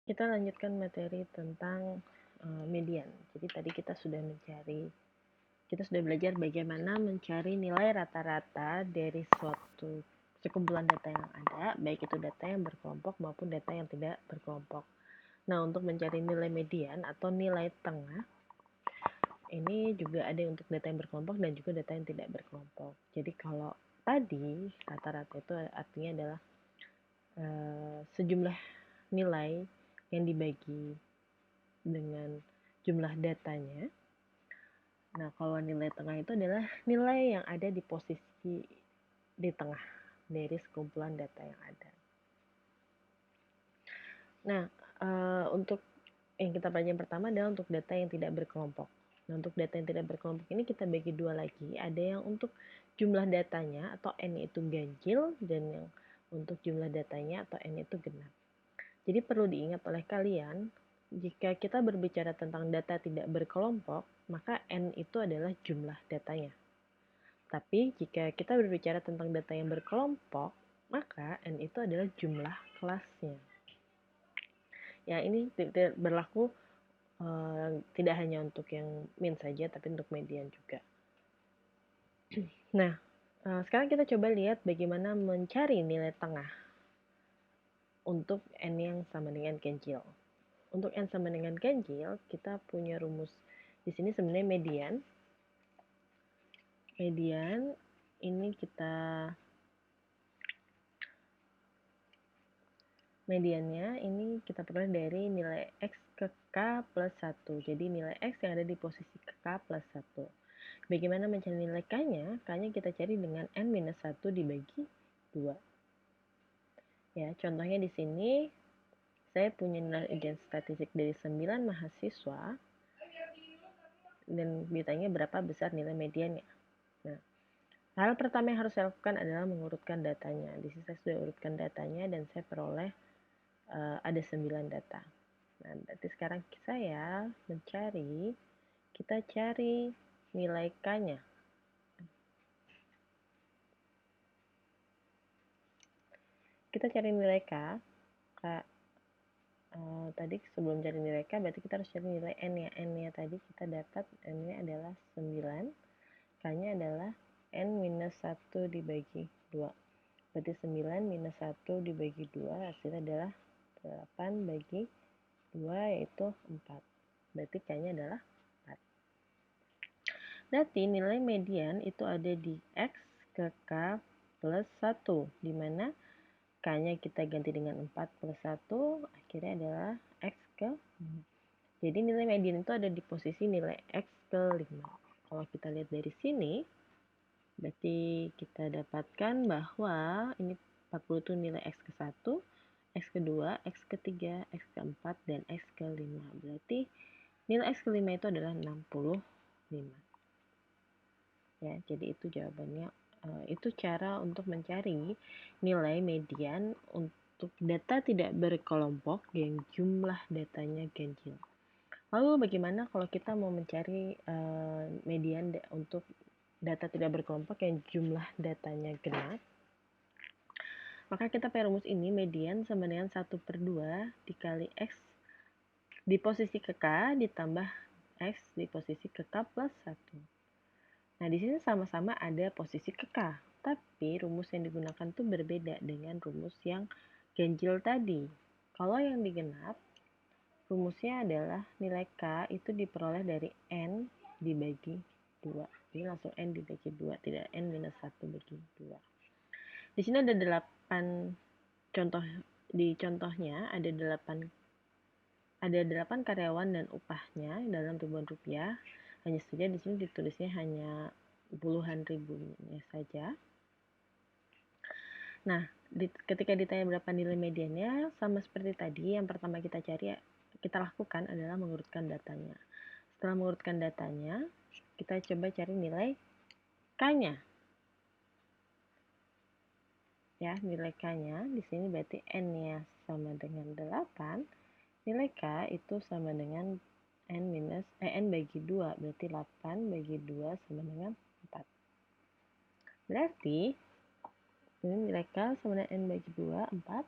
Kita lanjutkan materi tentang median. Jadi tadi kita sudah belajar bagaimana mencari nilai rata-rata dari suatu sekumpulan data yang ada, baik itu data yang berkelompok maupun data yang tidak berkelompok. Nah, untuk mencari nilai median atau nilai tengah, ini juga ada untuk data yang berkelompok dan juga data yang tidak berkelompok. Jadi kalau tadi rata-rata itu artinya adalah sejumlah nilai yang dibagi dengan jumlah datanya. Nah, kalau nilai tengah itu adalah nilai yang ada di posisi di tengah dari sekumpulan data yang ada. Nah, untuk yang kita pelajari pertama adalah untuk data yang tidak berkelompok. Nah, untuk data yang tidak berkelompok ini kita bagi dua lagi. Ada yang untuk jumlah datanya atau N itu ganjil dan yang untuk jumlah datanya atau N itu genap. Jadi perlu diingat oleh kalian, jika kita berbicara tentang data tidak berkelompok, maka N itu adalah jumlah datanya. Tapi jika kita berbicara tentang data yang berkelompok, maka N itu adalah jumlah kelasnya. Ya, ini tidak berlaku tidak hanya untuk yang min saja, tapi untuk median juga. Nah, sekarang kita coba lihat bagaimana mencari nilai tengah untuk N yang sama dengan ganjil. Untuk N sama dengan ganjil, kita punya rumus di sini sebenarnya median. Median ini mediannya ini kita peroleh dari nilai X ke K plus 1. Jadi nilai X yang ada di posisi K plus 1. Bagaimana mencari nilai K-nya? K-nya kita cari dengan N minus 1 dibagi 2. Ya, contohnya di sini saya punya nilai ujian statistik dari 9 mahasiswa dan ditanya berapa besar nilai mediannya. Nah, hal pertama yang harus saya lakukan adalah mengurutkan datanya. Di sini saya sudah urutkan datanya dan saya peroleh ada 9 data. Nah, berarti sekarang kita cari nilai K-nya. Kita cari nilai K, tadi sebelum cari nilai K berarti kita harus cari nilai N ya. N-nya tadi kita dapat N-nya adalah 9, K-nya adalah N minus 1 dibagi 2. Berarti 9 minus 1 dibagi 2 hasilnya adalah 8 bagi 2 yaitu 4. Berarti K-nya adalah 4. Berarti nilai median itu ada di X ke K plus 1, di mana K-nya kita ganti dengan 4 plus 1, akhirnya adalah X ke 5. Jadi nilai median itu ada di posisi nilai X ke 5. Kalau kita lihat dari sini, berarti kita dapatkan bahwa ini 40 itu nilai X ke 1, X ke 2, X ke 3, X ke 4, dan X ke 5. Berarti nilai X ke 5 itu adalah 65. Ya, jadi itu jawabannya. Itu cara untuk mencari nilai median untuk data tidak berkelompok yang jumlah datanya ganjil. Lalu bagaimana kalau kita mau mencari median untuk data tidak berkelompok yang jumlah datanya genap? Maka kita pakai rumus ini, median sama dengan 1/2 dikali X di posisi ke K ditambah X di posisi ke K plus 1. Nah, di sini sama-sama ada posisi ke K, tapi rumus yang digunakan tuh berbeda dengan rumus yang ganjil tadi. Kalau yang digenap, rumusnya adalah nilai K itu diperoleh dari N dibagi 2. Jadi langsung N dibagi 2, tidak N minus 1 bagi 2. Di sini ada 8 contoh, di contohnya ada 8 karyawan dan upahnya dalam ribuan rupiah. Hanya saja di sini ditulisnya hanya puluhan ribunya saja. Nah, ketika ditanya berapa nilai mediannya, sama seperti tadi, yang pertama kita lakukan adalah mengurutkan datanya. Setelah mengurutkan datanya, kita coba cari nilai K-nya. Ya, nilai K-nya di sini berarti N-nya sama dengan 8. Nilai K itu sama dengan N bagi 2, berarti 8 bagi 2 sama dengan 4. Berarti ini nilai K sama dengan N bagi 2, 4.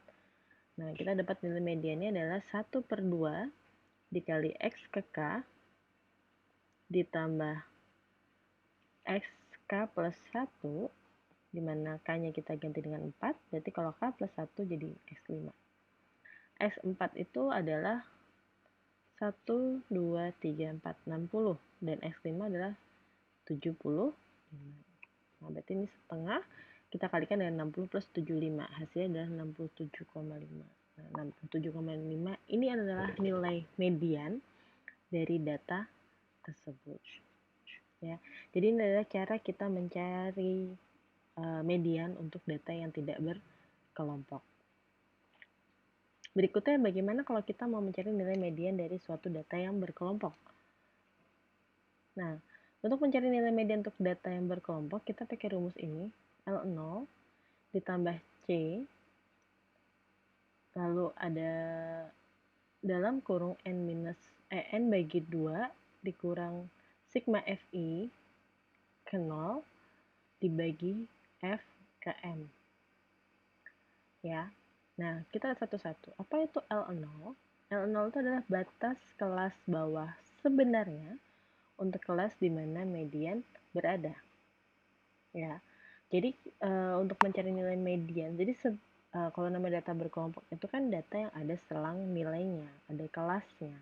Nah, kita dapat nilai mediannya adalah 1/2 dikali X ke K ditambah XK plus 1, dimana K-nya kita ganti dengan 4, berarti kalau K plus 1 jadi X5. X4 itu adalah 1, 2, 3, 4, 60, dan X5 adalah 70. Nah, berarti ini setengah, kita kalikan dengan 60 plus 75, hasilnya adalah 67,5. Nah, 67,5 ini adalah nilai median dari data tersebut. Ya, jadi ini adalah cara kita mencari median untuk data yang tidak berkelompok. Berikutnya, bagaimana kalau kita mau mencari nilai median dari suatu data yang berkelompok? Nah, untuk mencari nilai median untuk data yang berkelompok, kita pakai rumus ini, L0 ditambah C, lalu ada dalam kurung N bagi 2 dikurang sigma Fi ke 0 dibagi F ke M. Ya, nah, kita satu-satu. Apa itu L0? L0 itu adalah batas kelas bawah sebenarnya untuk kelas di mana median berada. Ya, jadi untuk mencari nilai median, jadi kalau nama data berkelompok itu kan data yang ada selang nilainya, ada kelasnya.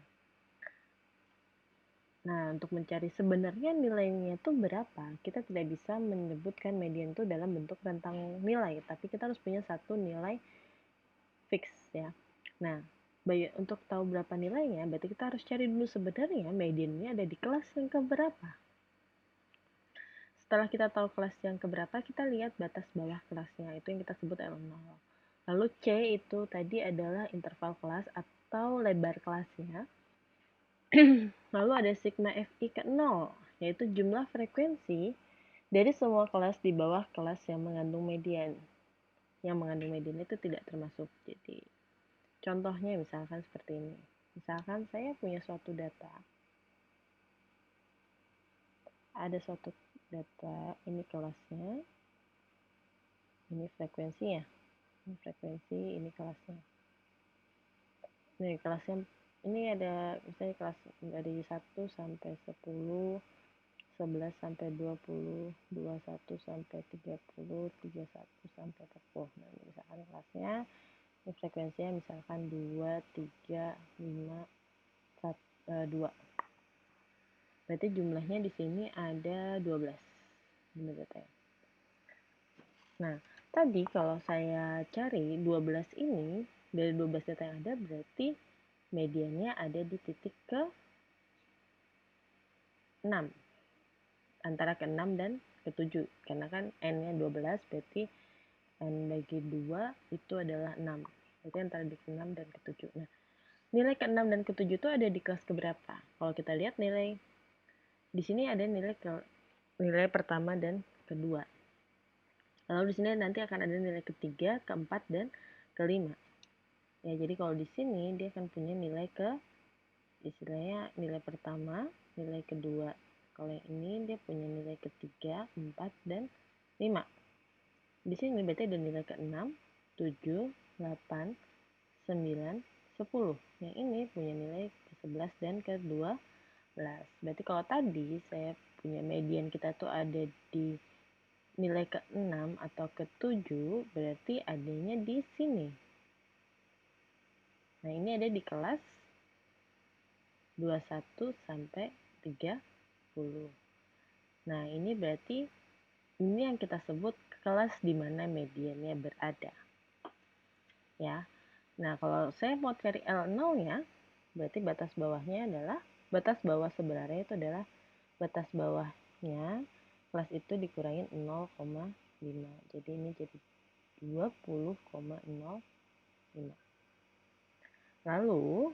Nah, untuk mencari sebenarnya nilainya itu berapa, kita tidak bisa menyebutkan median itu dalam bentuk rentang nilai, tapi kita harus punya satu nilai fix ya. Nah, untuk tahu berapa nilainya, berarti kita harus cari dulu sebenarnya mediannya ada di kelas yang keberapa. Setelah kita tahu kelas yang keberapa, kita lihat batas bawah kelasnya, itu yang kita sebut L0. Lalu C itu tadi adalah interval kelas atau lebar kelasnya. Lalu ada sigma Fi ke 0, yaitu jumlah frekuensi dari semua kelas di bawah kelas yang mengandung median. Yang mengandung median itu tidak termasuk. Jadi contohnya misalkan seperti ini. Misalkan saya punya suatu data. Ada suatu data, ini kelasnya, ini frekuensinya. Ini frekuensi, ini kelasnya. Ini kelasnya, ini ada misalnya kelas dari 1 sampai 10, 11 sampai 20, 21 sampai 30, 31 sampai 40. Nah, ini misalkan kelasnya, ini frekuensinya misalkan 2, 3, 5, 2. Berarti jumlahnya di sini ada 12 jumlah datanya. Nah, tadi kalau saya cari 12 ini, dari 12 data yang ada, berarti mediannya ada di titik ke 6. Antara ke 6 dan ke 7. Karena kan N-nya 12, berarti N bagi 2 itu adalah 6. Berarti antara di ke 6 dan ke 7. Nah, nilai ke 6 dan ke 7 itu ada di kelas keberapa? Kalau kita lihat nilai, di sini ada nilai pertama dan kedua. Lalu di sini nanti akan ada nilai ketiga, keempat, dan kelima. Ya, jadi kalau di sini dia akan punya nilai istilahnya nilai pertama, nilai kedua. Kalau yang ini dia punya nilai ketiga, 4, dan 5. Di sini berarti ada nilai ke-6, 7, 8, 9, 10. Yang ini punya nilai ke-11 dan ke-12. Berarti kalau tadi saya punya median kita tuh ada di nilai ke-6 atau ke-7, berarti adanya di sini. Nah, ini ada di kelas 21 sampai 30. Nah, ini berarti ini yang kita sebut kelas di mana mediannya berada. Ya. Nah, kalau saya mau cari L0-nya, berarti batas bawahnya adalah, batas bawah sebenarnya itu adalah batas bawahnya kelas itu dikurangin 0,5. Jadi ini jadi 20,05. Lalu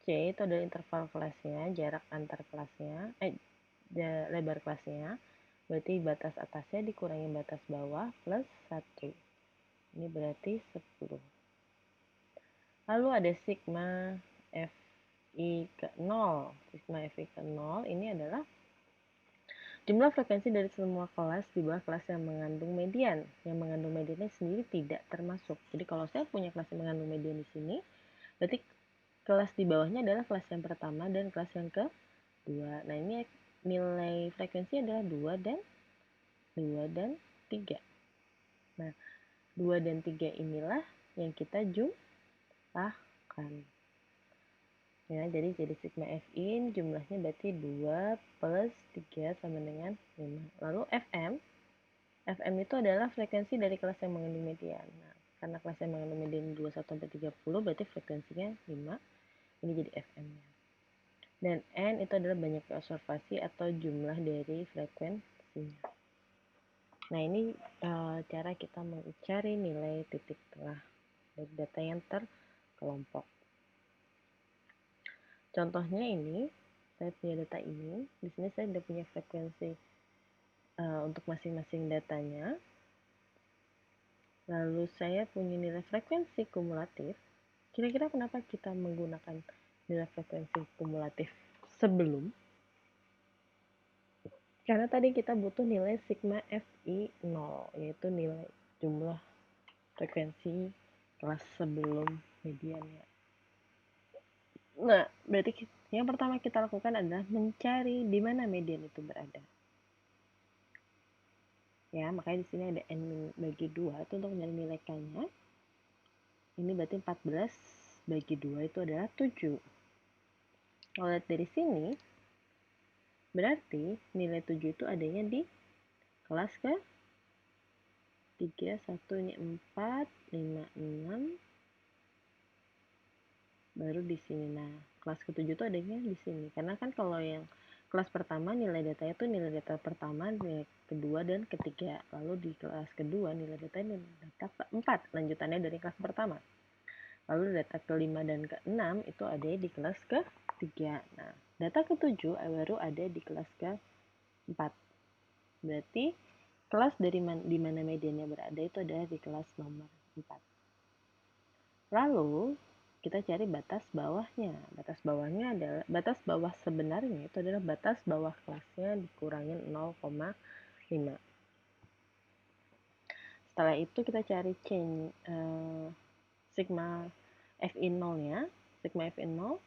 C itu adalah interval kelasnya, jarak antar kelasnya, lebar kelasnya. Berarti batas atasnya dikurangi batas bawah plus 1. Ini berarti 10. Lalu ada sigma Fi ke 0. Sigma Fi ke 0 ini adalah Jumlah frekuensi dari semua kelas di bawah kelas yang mengandung median. Yang mengandung mediannya sendiri tidak termasuk. Jadi kalau saya punya kelas yang mengandung median di sini, berarti kelas di bawahnya adalah kelas yang pertama dan kelas yang kedua. Nah, ini nilai frekuensi adalah 2 dan 3. Nah, 2 dan 3 inilah yang kita jumlahkan. Ya, jadi sigma F in jumlahnya berarti 2 plus 3 sama dengan 5. Lalu FM itu adalah frekuensi dari kelas yang mengandung median. Nah, karena kelas yang mengandung median 21-30 berarti frekuensinya 5. Ini jadi FM-nya. Dan N itu adalah banyaknya observasi atau jumlah dari frekuensinya. Nah, ini cara kita mencari nilai titik tengah dari data yang terkelompok. Contohnya ini, saya punya data ini. Di sini saya sudah punya frekuensi untuk masing-masing datanya. Lalu saya punya nilai frekuensi kumulatif. Kira-kira kenapa kita menggunakan nilai frekuensi kumulatif sebelum? Karena tadi kita butuh nilai sigma Fi 0, yaitu nilai jumlah frekuensi kelas sebelum mediannya. Nah, berarti yang pertama kita lakukan adalah mencari di mana median itu berada. Ya, makanya di sini ada N bagi 2 itu untuk mencari nilai K-nya. Ini berarti 14 bagi 2 itu adalah 7. Kalau lihat dari sini, berarti nilai 7 itu adanya di kelas ke 3, 1, ini 4, 5, 6, baru di sini. Nah, kelas ke-7 itu adanya di sini. Karena kan kalau yang kelas pertama nilai datanya itu nilai data pertama, nilai kedua, dan ketiga. Lalu di kelas kedua nilai datanya data keempat, lanjutannya dari kelas pertama. Lalu data kelima dan keenam itu ada di kelas ketiga. Nah, data ketujuh baru ada di kelas keempat. Berarti kelas di mana mediannya berada itu adalah di kelas nomor 4. Lalu kita cari batas bawahnya. Batas bawahnya adalah batas bawah sebenarnya itu adalah batas bawah kelasnya dikurangin 0,5. Setelah itu kita cari sigma Fin 0-nya. Sigma Fin 0.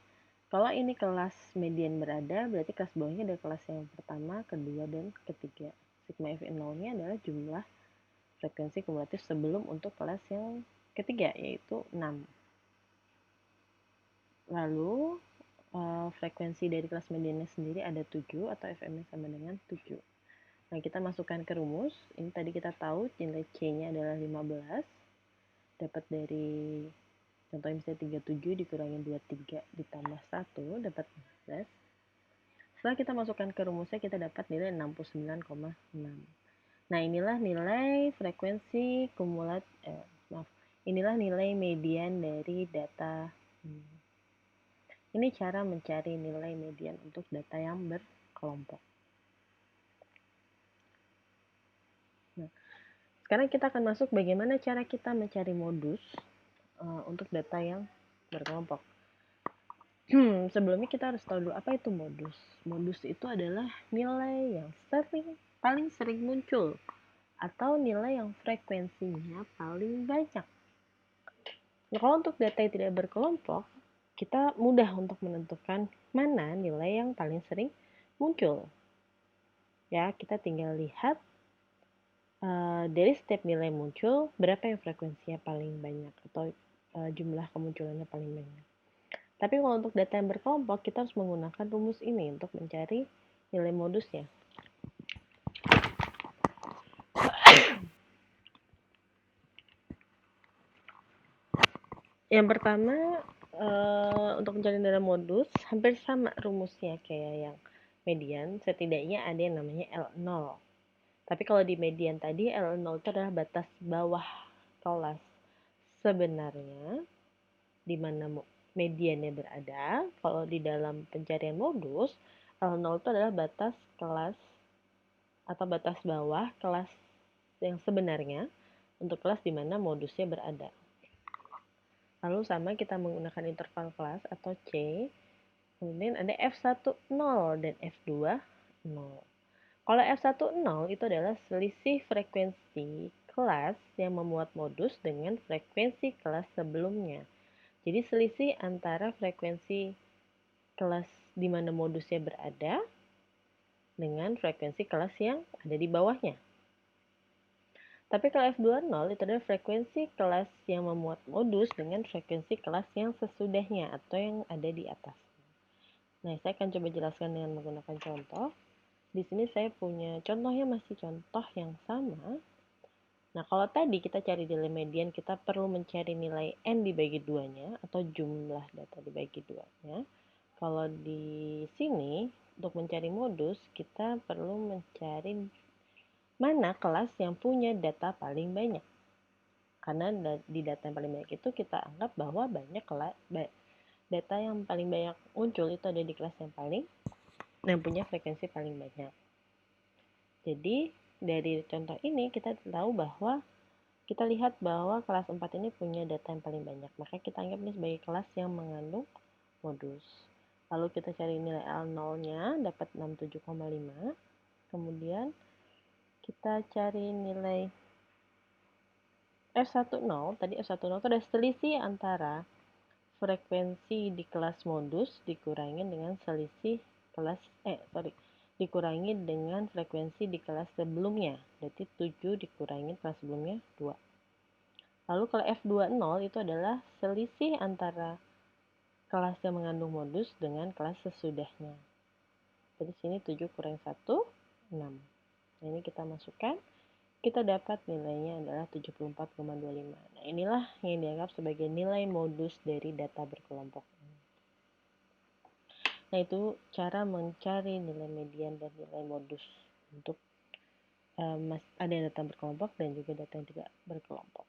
Kalau ini kelas median berada, berarti kelas bawahnya adalah kelas yang pertama, kedua, dan ketiga. Sigma Fin 0-nya adalah jumlah frekuensi kumulatif sebelum untuk kelas yang ketiga, yaitu 6. Lalu frekuensi dari kelas mediannya sendiri ada 7 atau FM-nya sama dengan 7. Nah, kita masukkan ke rumus. Ini tadi kita tahu nilai C-nya adalah 15. Dapat dari contohnya misalnya 37 dikurangin 23 ditambah 1 dapat 15. Setelah kita masukkan ke rumusnya kita dapat nilai 69,6. Nah, inilah nilai frekuensi inilah nilai median dari data. Ini cara mencari nilai median untuk data yang berkelompok. Nah, sekarang kita akan masuk bagaimana cara kita mencari modus untuk data yang berkelompok. Sebelumnya kita harus tahu dulu apa itu modus. Modus itu adalah nilai yang paling sering muncul atau nilai yang frekuensinya paling banyak. Nah, kalau untuk data yang tidak berkelompok, kita mudah untuk menentukan mana nilai yang paling sering muncul. Ya, kita tinggal lihat dari setiap nilai muncul berapa yang frekuensinya paling banyak atau jumlah kemunculannya paling banyak. Tapi kalau untuk data yang berkelompok, kita harus menggunakan rumus ini untuk mencari nilai modusnya. Yang pertama, untuk mencari nilai modus, hampir sama rumusnya kayak yang median. Setidaknya ada yang namanya L0. Tapi kalau di median tadi, L0 itu adalah batas bawah kelas. Sebenarnya, di mana mediannya berada, kalau di dalam pencarian modus, L0 itu adalah batas kelas atau batas bawah kelas yang sebenarnya untuk kelas di mana modusnya berada. Lalu sama kita menggunakan interval kelas atau C. Kemudian ada F1 0 dan F2 0. Kalau F10 itu adalah selisih frekuensi kelas yang memuat modus dengan frekuensi kelas sebelumnya. Jadi selisih antara frekuensi kelas di mana modusnya berada dengan frekuensi kelas yang ada di bawahnya. Tapi kalau F20 itu adalah frekuensi kelas yang memuat modus dengan frekuensi kelas yang sesudahnya atau yang ada di atas. Nah, saya akan coba jelaskan dengan menggunakan contoh. Di sini saya punya contohnya masih contoh yang sama. Nah, kalau tadi kita cari nilai median, kita perlu mencari nilai N dibagi 2-nya atau jumlah data dibagi 2-nya. Kalau di sini, untuk mencari modus, kita perlu mencari mana kelas yang punya data paling banyak. Karena di data yang paling banyak itu kita anggap bahwa banyak data yang paling banyak muncul itu ada di kelas yang punya frekuensi paling banyak. Jadi dari contoh ini kita tahu bahwa kita lihat bahwa kelas 4 ini punya data yang paling banyak. Maka kita anggap ini sebagai kelas yang mengandung modus. Lalu kita cari nilai L0-nya dapat 67,5. Kemudian kita cari nilai F10. Tadi F10 itu ada selisih antara frekuensi di kelas modus dikurangi dengan selisih kelas dikurangi dengan frekuensi di kelas sebelumnya. Berarti 7 dikurangi kelas sebelumnya 2. Lalu kalau F20 itu adalah selisih antara kelas yang mengandung modus dengan kelas sesudahnya. Jadi sini 7 kurang 1, 6. Nah, ini kita masukkan. Kita dapat nilainya adalah 74,25. Nah, inilah yang dianggap sebagai nilai modus dari data berkelompok. Nah, itu cara mencari nilai median dan nilai modus untuk ada data berkelompok dan juga data yang tidak berkelompok.